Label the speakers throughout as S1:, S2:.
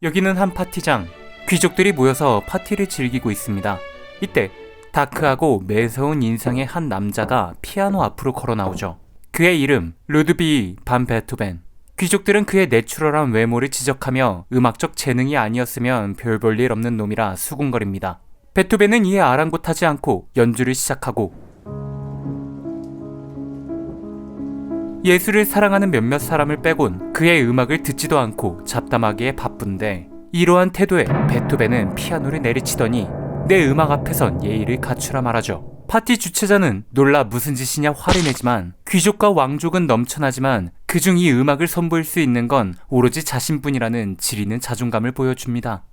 S1: 여기는 한 파티장. 귀족들이 모여서 파티를 즐기고 있습니다. 이때 다크하고 매서운 인상의 한 남자가 피아노 앞으로 걸어 나오죠. 그의 이름 루드비히 반 베토벤. 귀족들은 그의 내추럴한 외모를 지적하며 음악적 재능이 아니었으면 별 볼 일 없는 놈이라 수군거립니다. 베토벤은 이에 아랑곳하지 않고 연주를 시작하고 예술을 사랑하는 몇몇 사람을 빼곤 그의 음악을 듣지도 않고 잡담하기에 바쁜데, 이러한 태도에 베토벤은 피아노를 내리치더니 내 음악 앞에선 예의를 갖추라 말하죠. 파티 주최자는 놀라 무슨 짓이냐 화를 내지만 귀족과 왕족은 넘쳐나지만 그중 이 음악을 선보일 수 있는 건 오로지 자신뿐이라는 지리는 자존감을 보여줍니다.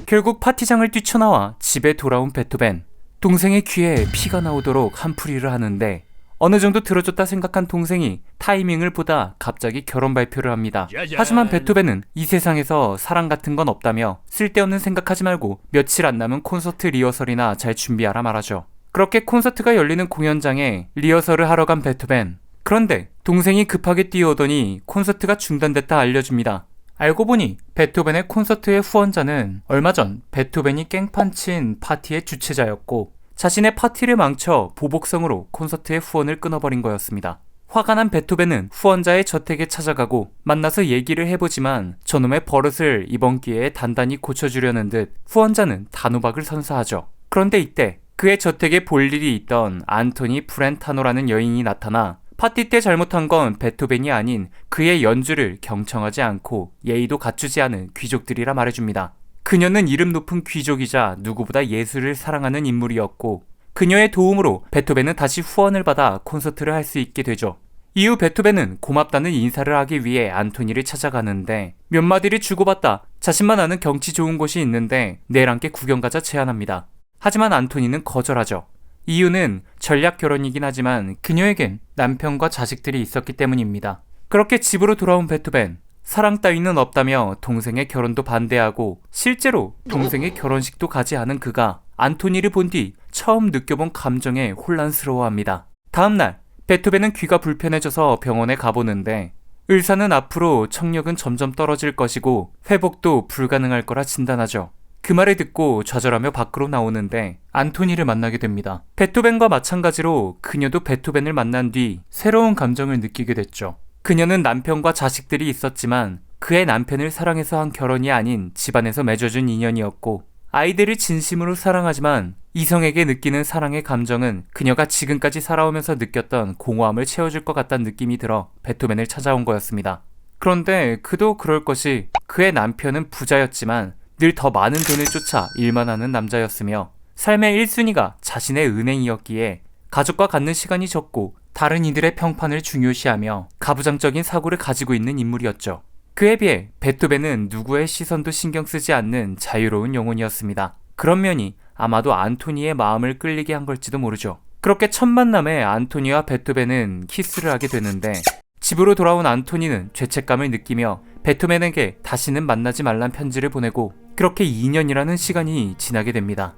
S1: 결국 파티장을 뛰쳐나와 집에 돌아온 베토벤. 동생의 귀에 피가 나오도록 한풀이를 하는데 어느 정도 들어줬다 생각한 동생이 타이밍을 보다 갑자기 결혼 발표를 합니다. 하지만 베토벤은 이 세상에서 사랑 같은 건 없다며 쓸데없는 생각하지 말고 며칠 안 남은 콘서트 리허설이나 잘 준비하라 말하죠. 그렇게 콘서트가 열리는 공연장에 리허설을 하러 간 베토벤. 그런데 동생이 급하게 뛰어오더니 콘서트가 중단됐다 알려줍니다. 알고 보니 베토벤의 콘서트의 후원자는 얼마 전 베토벤이 깽판친 파티의 주최자였고 자신의 파티를 망쳐 보복성으로 콘서트의 후원을 끊어버린 거였습니다. 화가 난 베토벤은 후원자의 저택에 찾아가고 만나서 얘기를 해보지만 저놈의 버릇을 이번 기회에 단단히 고쳐주려는 듯 후원자는 단호박을 선사하죠. 그런데 이때 그의 저택에 볼 일이 있던 안토니 프렌타노라는 여인이 나타나 파티 때 잘못한 건 베토벤이 아닌 그의 연주를 경청하지 않고 예의도 갖추지 않은 귀족들이라 말해줍니다. 그녀는 이름 높은 귀족이자 누구보다 예술을 사랑하는 인물이었고 그녀의 도움으로 베토벤은 다시 후원을 받아 콘서트를 할 수 있게 되죠. 이후 베토벤은 고맙다는 인사를 하기 위해 안토니를 찾아가는데 몇 마디를 주고받다 자신만 아는 경치 좋은 곳이 있는데 내일 함께 구경 가자 제안합니다. 하지만 안토니는 거절하죠. 이유는 전략 결혼이긴 하지만 그녀에겐 남편과 자식들이 있었기 때문입니다. 그렇게 집으로 돌아온 베토벤. 사랑 따위는 없다며 동생의 결혼도 반대하고 실제로 동생의 결혼식도 가지 않은 그가 안토니를 본 뒤 처음 느껴본 감정에 혼란스러워합니다. 다음날 베토벤은 귀가 불편해져서 병원에 가보는데 의사는 앞으로 청력은 점점 떨어질 것이고 회복도 불가능할 거라 진단하죠. 그 말을 듣고 좌절하며 밖으로 나오는데 안토니를 만나게 됩니다. 베토벤과 마찬가지로 그녀도 베토벤을 만난 뒤 새로운 감정을 느끼게 됐죠. 그녀는 남편과 자식들이 있었지만 그의 남편을 사랑해서 한 결혼이 아닌 집안에서 맺어준 인연이었고 아이들을 진심으로 사랑하지만 이성에게 느끼는 사랑의 감정은 그녀가 지금까지 살아오면서 느꼈던 공허함을 채워줄 것 같다는 느낌이 들어 베토벤을 찾아온 거였습니다. 그런데 그도 그럴 것이 그의 남편은 부자였지만 늘 더 많은 돈을 쫓아 일만 하는 남자였으며 삶의 1순위가 자신의 은행이었기에 가족과 갖는 시간이 적고 다른 이들의 평판을 중요시하며 가부장적인 사고를 가지고 있는 인물이었죠. 그에 비해 베토벤은 누구의 시선도 신경 쓰지 않는 자유로운 영혼이었습니다. 그런 면이 아마도 안토니의 마음을 끌리게 한 걸지도 모르죠. 그렇게 첫 만남에 안토니와 베토벤은 키스를 하게 되는데 집으로 돌아온 안토니는 죄책감을 느끼며 베토벤에게 다시는 만나지 말란 편지를 보내고 그렇게 2년이라는 시간이 지나게 됩니다.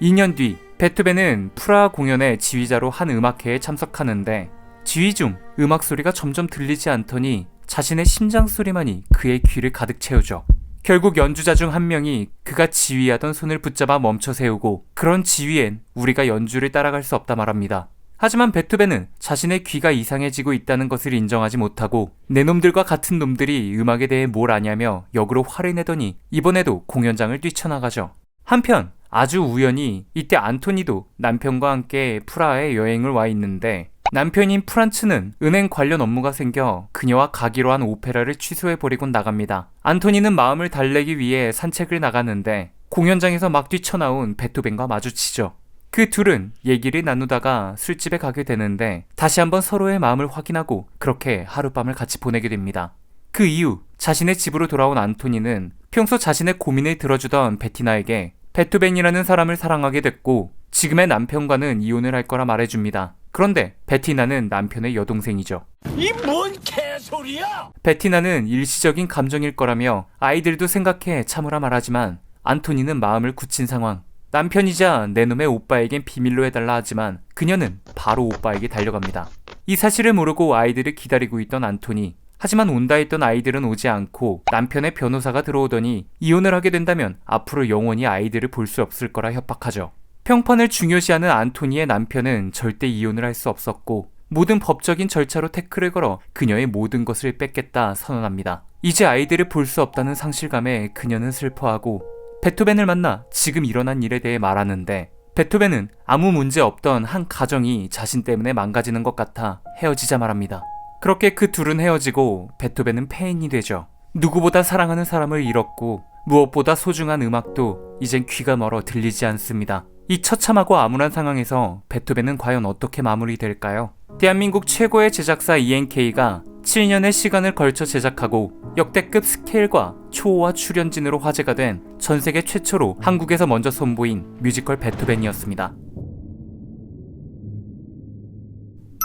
S1: 2년 뒤 베토벤은 프라하 공연의 지휘자로 한 음악회에 참석하는데 지휘 중 음악 소리가 점점 들리지 않더니 자신의 심장 소리만이 그의 귀를 가득 채우죠. 결국 연주자 중 한 명이 그가 지휘하던 손을 붙잡아 멈춰 세우고 그런 지휘엔 우리가 연주를 따라갈 수 없다 말합니다. 하지만 베토벤은 자신의 귀가 이상해지고 있다는 것을 인정하지 못하고 내 놈들과 같은 놈들이 음악에 대해 뭘 아냐며 역으로 화를 내더니 이번에도 공연장을 뛰쳐나가죠. 한편 아주 우연히 이때 안토니도 남편과 함께 프라하에 여행을 와 있는데 남편인 프란츠는 은행 관련 업무가 생겨 그녀와 가기로 한 오페라를 취소해버리고 나갑니다. 안토니는 마음을 달래기 위해 산책을 나가는데 공연장에서 막 뛰쳐나온 베토벤과 마주치죠. 그 둘은 얘기를 나누다가 술집에 가게 되는데 다시 한번 서로의 마음을 확인하고 그렇게 하룻밤을 같이 보내게 됩니다. 그 이후 자신의 집으로 돌아온 안토니는 평소 자신의 고민을 들어주던 베티나에게 베토벤이라는 사람을 사랑하게 됐고 지금의 남편과는 이혼을 할 거라 말해줍니다. 그런데 베티나는 남편의 여동생이죠.
S2: 이 뭔 개소리야!
S1: 베티나는 일시적인 감정일 거라며 아이들도 생각해 참으라 말하지만 안토니는 마음을 굳힌 상황. 남편이자 내 놈의 오빠에겐 비밀로 해달라 하지만 그녀는 바로 오빠에게 달려갑니다. 이 사실을 모르고 아이들을 기다리고 있던 안토니. 하지만 온다 했던 아이들은 오지 않고 남편의 변호사가 들어오더니 이혼을 하게 된다면 앞으로 영원히 아이들을 볼 수 없을 거라 협박하죠. 평판을 중요시하는 안토니의 남편은 절대 이혼을 할 수 없었고 모든 법적인 절차로 태클을 걸어 그녀의 모든 것을 뺏겠다 선언합니다. 이제 아이들을 볼 수 없다는 상실감에 그녀는 슬퍼하고 베토벤을 만나 지금 일어난 일에 대해 말하는데 베토벤은 아무 문제 없던 한 가정이 자신 때문에 망가지는 것 같아 헤어지자 말합니다. 그렇게 그 둘은 헤어지고 베토벤은 폐인이 되죠. 누구보다 사랑하는 사람을 잃었고 무엇보다 소중한 음악도 이젠 귀가 멀어 들리지 않습니다. 이 처참하고 암울한 상황에서 베토벤은 과연 어떻게 마무리될까요? 대한민국 최고의 제작사 ENK가 7년의 시간을 걸쳐 제작하고 역대급 스케일과 초호화 출연진으로 화제가 된 전세계 최초로 한국에서 먼저 선보인 뮤지컬 베토벤이었습니다.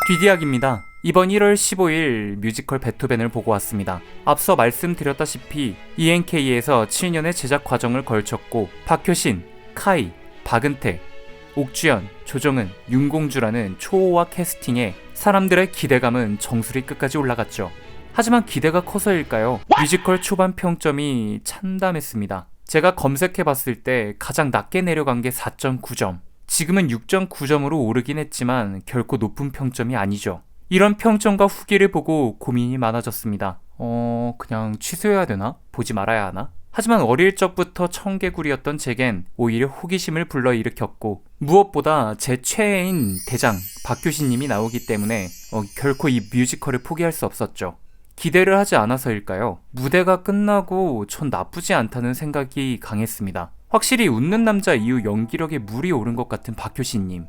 S1: 뒷이야기입니다. 이번 1월 15일 뮤지컬 베토벤을 보고 왔습니다. 앞서 말씀드렸다시피 ENK에서 7년의 제작 과정을 걸쳤고 박효신, 카이, 박은태, 옥주연, 조정은, 윤공주라는 초호화 캐스팅에 사람들의 기대감은 정수리 끝까지 올라갔죠. 하지만 기대가 커서일까요? 뮤지컬 초반 평점이 참담했습니다. 제가 검색해봤을 때 가장 낮게 내려간 게 4.9점. 지금은 6.9점으로 오르긴 했지만 결코 높은 평점이 아니죠. 이런 평점과 후기를 보고 고민이 많아졌습니다. 그냥 취소해야 되나? 보지 말아야 하나? 하지만 어릴 적부터 청개구리였던 제겐 오히려 호기심을 불러일으켰고 무엇보다 제 최애인 대장 박효신님이 나오기 때문에 결코 이 뮤지컬을 포기할 수 없었죠. 기대를 하지 않아서일까요? 무대가 끝나고 전 나쁘지 않다는 생각이 강했습니다. 확실히 웃는 남자 이후 연기력에 물이 오른 것 같은 박효신님.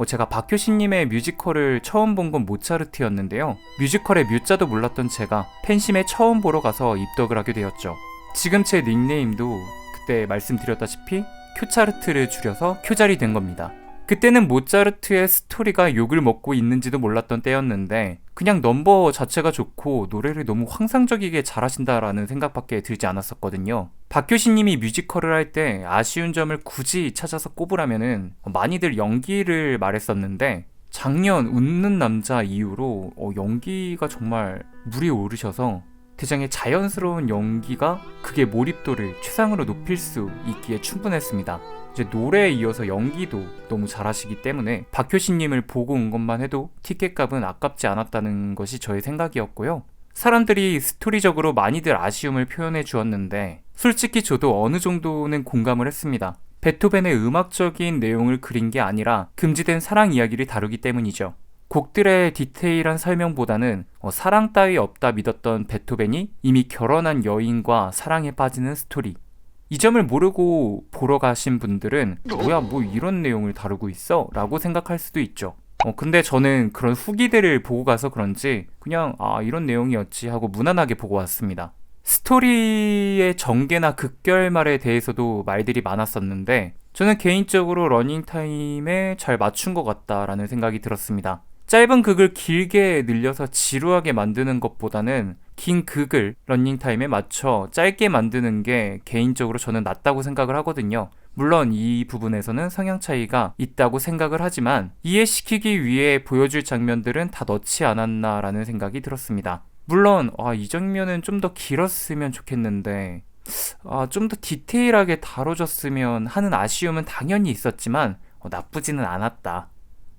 S1: 제가 박효신님의 뮤지컬을 처음 본 건 모차르트였는데요. 뮤지컬의 뮤자도 몰랐던 제가 팬심에 처음 보러 가서 입덕을 하게 되었죠. 지금 제 닉네임도 그때 말씀드렸다시피 큐차르트를 줄여서 큐잘이 된 겁니다. 그때는 모차르트의 스토리가 욕을 먹고 있는지도 몰랐던 때였는데 그냥 넘버 자체가 좋고 노래를 너무 환상적이게 잘하신다라는 생각밖에 들지 않았었거든요. 박효신님이 뮤지컬을 할 때 아쉬운 점을 굳이 찾아서 꼽으라면은 많이들 연기를 말했었는데 작년 웃는 남자 이후로 연기가 정말 물이 오르셔서 대장의 자연스러운 연기가 극의 몰입도를 최상으로 높일 수 있기에 충분했습니다. 이제 노래에 이어서 연기도 너무 잘하시기 때문에 박효신님을 보고 온 것만 해도 티켓값은 아깝지 않았다는 것이 저의 생각이었고요. 사람들이 스토리적으로 많이들 아쉬움을 표현해 주었는데 솔직히 저도 어느 정도는 공감을 했습니다. 베토벤의 음악적인 내용을 그린 게 아니라 금지된 사랑 이야기를 다루기 때문이죠. 곡들의 디테일한 설명보다는 사랑 따위 없다 믿었던 베토벤이 이미 결혼한 여인과 사랑에 빠지는 스토리. 이 점을 모르고 보러 가신 분들은 뭐야 뭐 이런 내용을 다루고 있어? 라고 생각할 수도 있죠. 근데 저는 그런 후기들을 보고 가서 그런지 그냥 이런 내용이었지 하고 무난하게 보고 왔습니다. 스토리의 전개나 극결말에 대해서도 말들이 많았었는데 저는 개인적으로 러닝타임에 잘 맞춘 것 같다라는 생각이 들었습니다. 짧은 극을 길게 늘려서 지루하게 만드는 것보다는 긴 극을 러닝타임에 맞춰 짧게 만드는 게 개인적으로 저는 낫다고 생각을 하거든요. 물론 이 부분에서는 성향 차이가 있다고 생각을 하지만 이해시키기 위해 보여줄 장면들은 다 넣지 않았나라는 생각이 들었습니다. 물론 이 장면은 좀 더 길었으면 좋겠는데 좀 더 디테일하게 다뤄졌으면 하는 아쉬움은 당연히 있었지만 나쁘지는 않았다.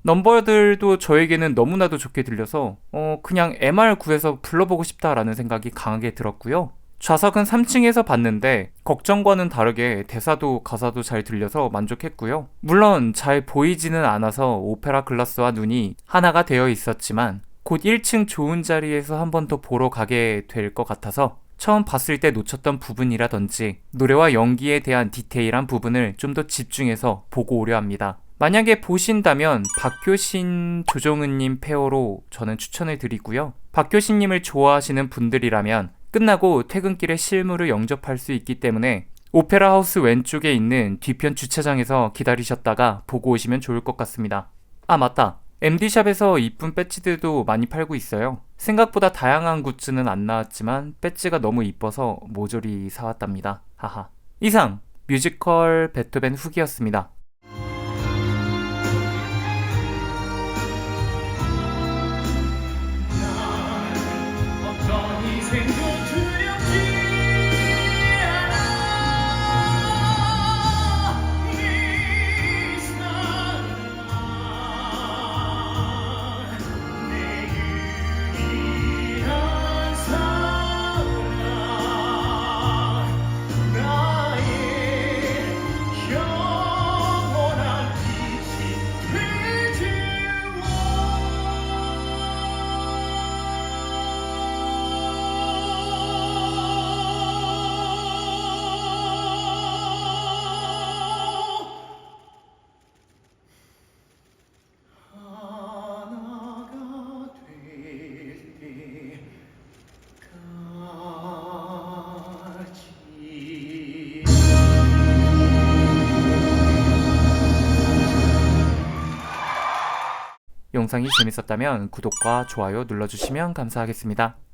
S1: 넘버들도 저에게는 너무나도 좋게 들려서 그냥 MR 구해서 불러보고 싶다라는 생각이 강하게 들었고요. 좌석은 3층에서 봤는데 걱정과는 다르게 대사도 가사도 잘 들려서 만족했고요. 물론 잘 보이지는 않아서 오페라 글라스와 눈이 하나가 되어 있었지만 곧 1층 좋은 자리에서 한 번 더 보러 가게 될 것 같아서 처음 봤을 때 놓쳤던 부분이라든지 노래와 연기에 대한 디테일한 부분을 좀 더 집중해서 보고 오려 합니다. 만약에 보신다면 박효신, 조정은님 페어로 저는 추천을 드리고요. 박효신님을 좋아하시는 분들이라면 끝나고 퇴근길에 실물을 영접할 수 있기 때문에 오페라 하우스 왼쪽에 있는 뒤편 주차장에서 기다리셨다가 보고 오시면 좋을 것 같습니다. 맞다. MD샵에서 이쁜 배지들도 많이 팔고 있어요. 생각보다 다양한 굿즈는 안 나왔지만 배지가 너무 이뻐서 모조리 사왔답니다. 하하. 이상 뮤지컬 베토벤 후기였습니다.
S3: 어떤
S1: 영상이 재밌었다면 구독과 좋아요 눌러주시면 감사하겠습니다.